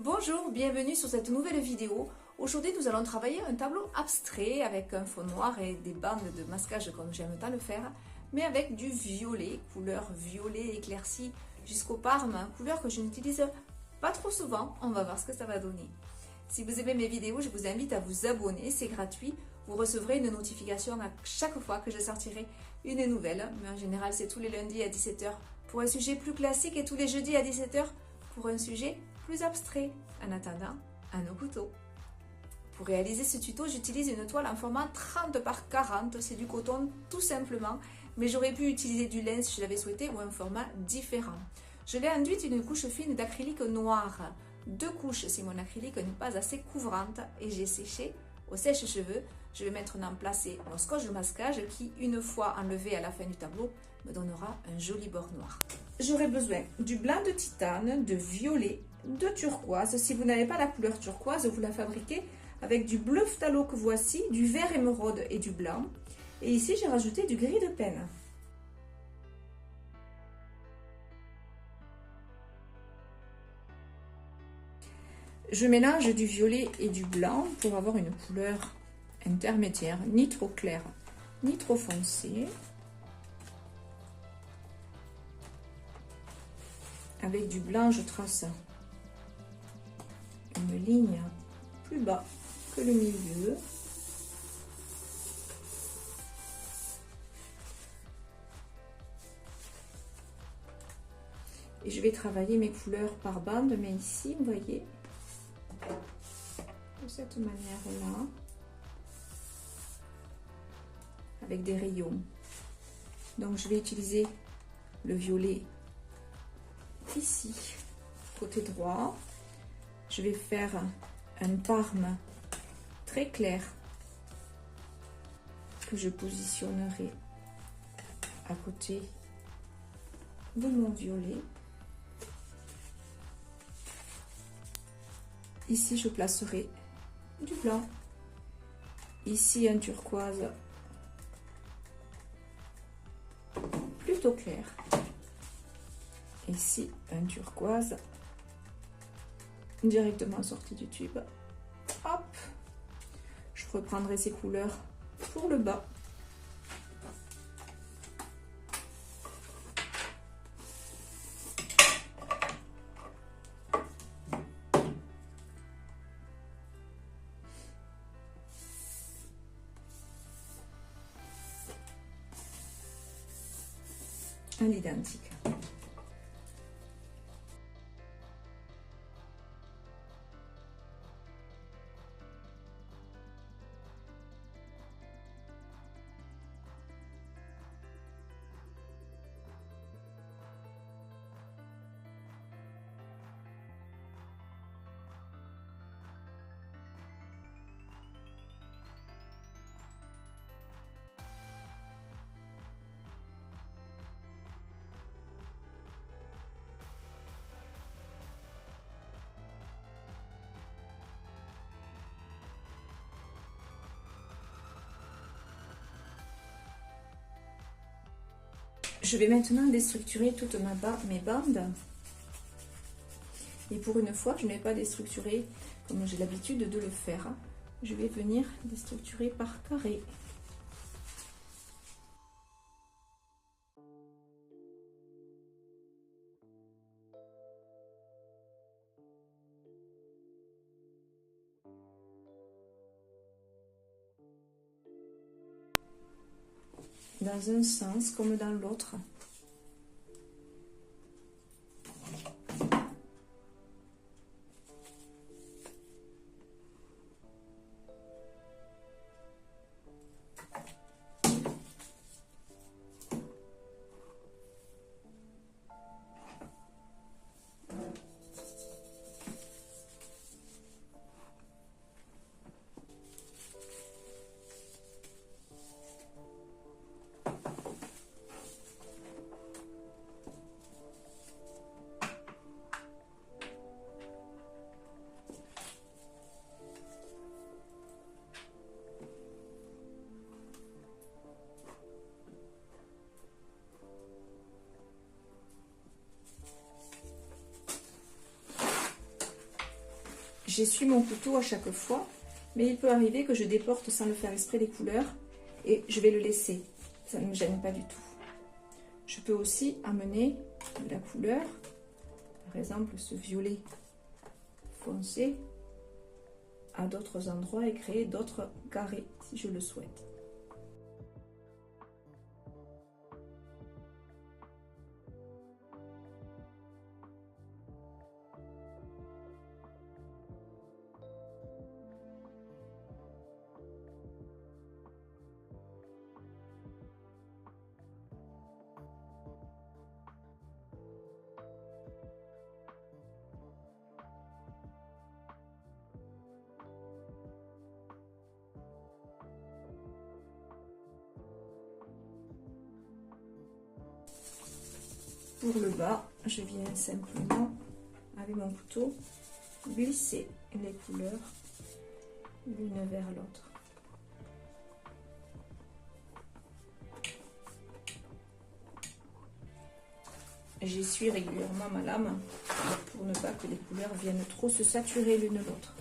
Bonjour, bienvenue sur cette nouvelle vidéo. Aujourd'hui, nous allons travailler un tableau abstrait avec un fond noir et des bandes de masquage comme j'aime tant le faire, mais avec du violet, couleur violet éclairci jusqu'au parme, couleur que je n'utilise pas trop souvent. On va voir ce que ça va donner. Si vous aimez mes vidéos, je vous invite à vous abonner, c'est gratuit. Vous recevrez une notification à chaque fois que je sortirai une nouvelle, mais en général c'est tous les lundis à 17 h pour un sujet plus classique et tous les jeudis à 17 h pour un sujet plus abstrait. En attendant, à nos couteaux. Pour réaliser ce tuto, j'utilise une toile en format 30 par 40, c'est du coton tout simplement, mais j'aurais pu utiliser du lin si je l'avais souhaité ou un format différent. Je l'ai enduite une couche fine d'acrylique noir, 2 couches si mon acrylique n'est pas assez couvrante, et j'ai séché au sèche-cheveux. Je vais maintenant placer mon scotch de masquage qui, une fois enlevé à la fin du tableau, me donnera un joli bord noir. J'aurai besoin du blanc de titane, de violet, de turquoise. Si vous n'avez pas la couleur turquoise, vous la fabriquez avec du bleu phthalo que voici, du vert émeraude et du blanc. Et ici, j'ai rajouté du gris de peine. Je mélange du violet et du blanc pour avoir une couleur intermédiaire, ni trop claire, ni trop foncée. Avec du blanc, je trace une ligne plus bas que le milieu. Et je vais travailler mes couleurs par bande, mais ici, vous voyez, de cette manière-là, avec des rayons. Donc, je vais utiliser le violet ici, côté droit. Je vais faire un parme très clair que je positionnerai à côté de mon violet. Ici, je placerai du blanc. Ici, un turquoise plutôt clair. Ici, un turquoise directement sorti du tube. Hop, je reprendrai ces couleurs pour le bas. À l'identique. Je vais maintenant déstructurer toutes mes bandes. Et pour une fois, je ne vais pas déstructurer comme j'ai l'habitude de le faire. Je vais venir déstructurer par carré. Dans un sens comme dans l'autre. J'essuie mon couteau à chaque fois, mais il peut arriver que je déporte sans le faire exprès les couleurs et je vais le laisser. Ça ne me gêne pas du tout. Je peux aussi amener de la couleur, par exemple ce violet foncé, à d'autres endroits et créer d'autres carrés si je le souhaite. Pour le bas, je viens simplement, avec mon couteau, glisser les couleurs l'une vers l'autre. J'essuie régulièrement ma lame pour ne pas que les couleurs viennent trop se saturer l'une l'autre.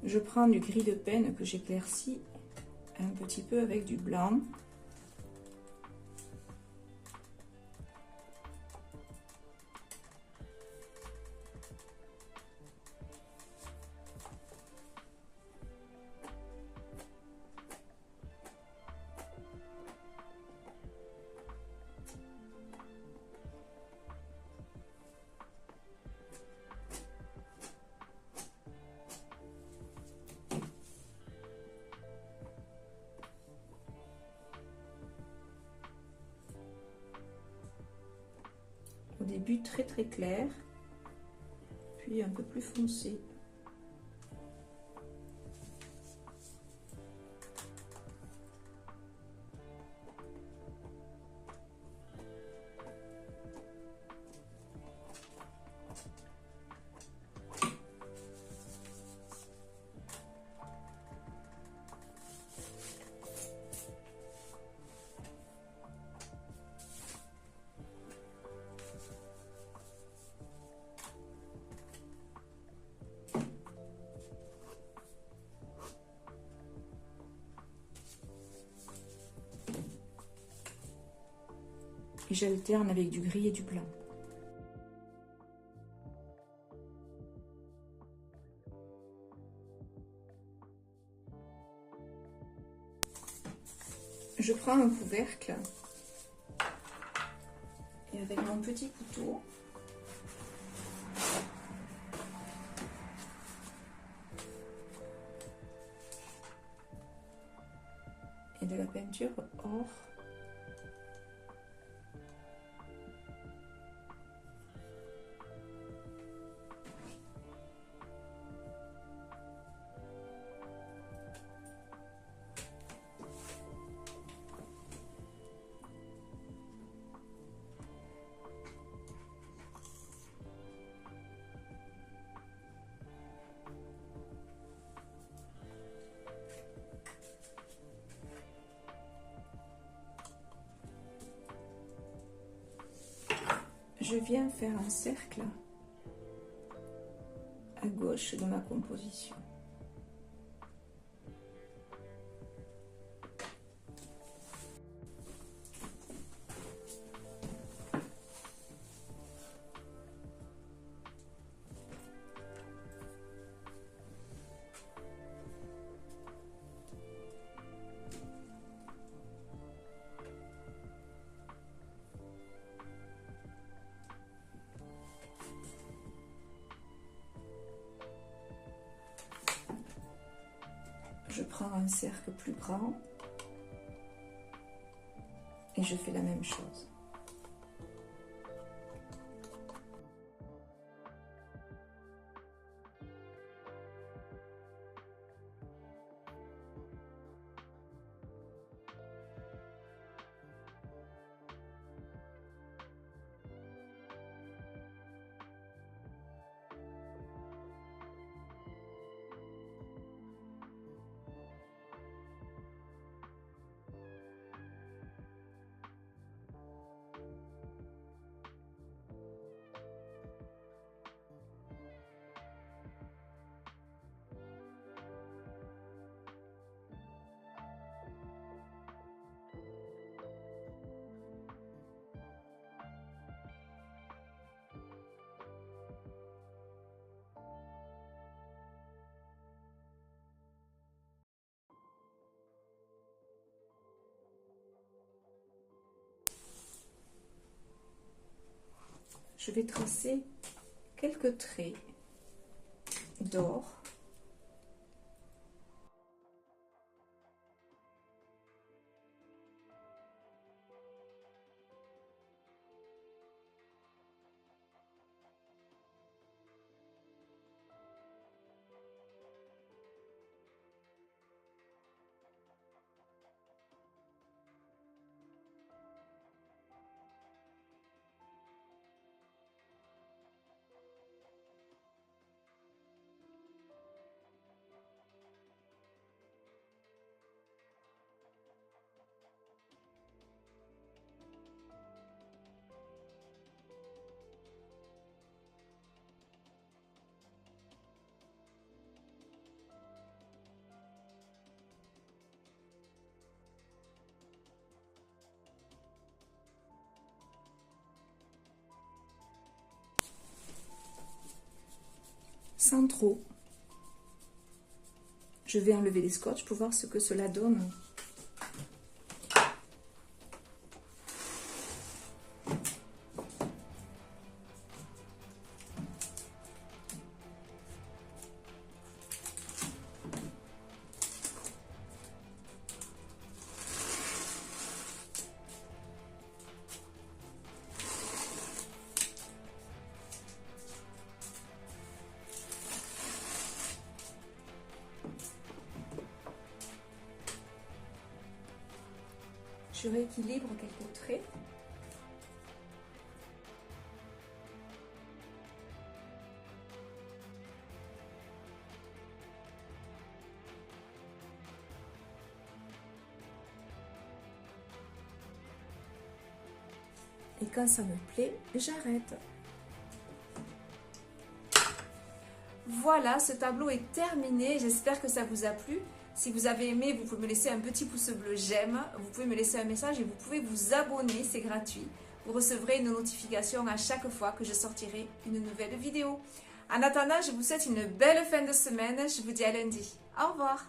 Je prends du gris de peine que j'éclaircis un petit peu avec du blanc. Au début très clair, puis un peu plus foncé. Et j'alterne avec du gris et du blanc. Je prends un couvercle et avec mon petit couteau, et de la peinture or. je viens faire un cercle à gauche de ma composition. Je prends un cercle plus grand et je fais la même chose. Je vais tracer quelques traits d'or. Sans trop. Je vais enlever les scotch pour voir ce que cela donne. Je rééquilibre quelques traits. Et quand ça me plaît, j'arrête. Voilà, ce tableau est terminé. J'espère que ça vous a plu. Si vous avez aimé, vous pouvez me laisser un petit pouce bleu j'aime, vous pouvez me laisser un message et vous pouvez vous abonner, c'est gratuit. Vous recevrez une notification à chaque fois que je sortirai une nouvelle vidéo. En attendant, je vous souhaite une belle fin de semaine, je vous dis à lundi. Au revoir.